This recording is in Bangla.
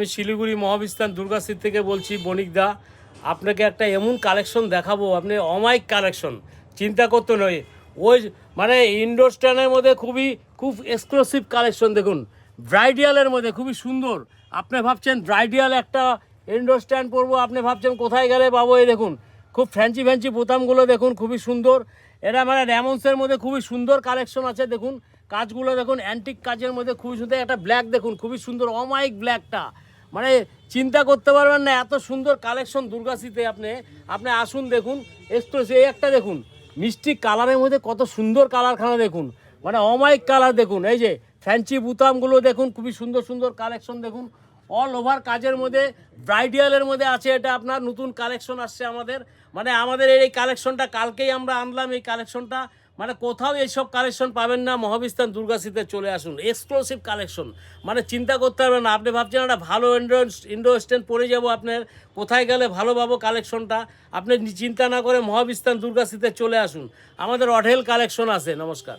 আমি শিলিগুড়ি মহাবিস্তান দুর্গাশ্রী থেকে বলছি বণিকদা। আপনাকে একটা এমন কালেকশন দেখাবো, আপনি অমায়িক কালেকশন, চিন্তা করতে নয়। ওই মানে ইনডোর স্ট্যান্ডের মধ্যে খুব এক্সক্লুসিভ কালেকশন। দেখুন ব্রাইডিয়ালের মধ্যে খুবই সুন্দর। আপনি ভাবছেন ব্রাইডিয়াল একটা ইনডোর স্ট্যান্ড পরবো, আপনি ভাবছেন কোথায় গেলে পাবো। এই দেখুন খুব ফ্যান্সি বোতামগুলো দেখুন, খুবই সুন্দর। এটা মানে র্যামন্সের মধ্যে খুবই সুন্দর কালেকশন আছে। দেখুন কাজগুলো দেখুন, অ্যান্টিক কাজের মধ্যে খুবই সুন্দর। একটা ব্ল্যাক দেখুন, খুবই সুন্দর অমায়িক ব্ল্যাকটা, মানে চিন্তা করতে পারবেন না এত সুন্দর কালেকশন দুর্গাশ্রীতে। আপনি আসুন দেখুন। এক্সপ্রেস এই একটা দেখুন, মিষ্টি কালারের মধ্যে কত সুন্দর কালারখানা দেখুন, মানে অমায়িক কালার দেখুন। এই যে ফ্যান্সি বুতামগুলো দেখুন, খুবই সুন্দর সুন্দর কালেকশন দেখুন। অল ওভার কাজের মধ্যে ব্রাইডালের মধ্যে আছে। এটা আপনার নতুন কালেকশন আসছে আমাদের এই কালেকশনটা কালকেই আমরা আনলাম। এই কালেকশনটা মানে কোথাও এইসব কালেকশন পাবেন না, মহাবিস্তান দুর্গাশ্রীতে চলে আসুন। এক্সক্লুসিভ কালেকশন, মানে চিন্তা করতে পারবেন না। আপনি ভাবছেন একটা ভালো ইনডোর স্ট্যান্ড পরে যাবো, আপনার কোথায় গেলে ভালো পাবো কালেকশনটা, আপনি চিন্তা না করে মহাবিস্তান দুর্গাশ্রীতে চলে আসুন। আমাদের অঢেল কালেকশন আছে। নমস্কার।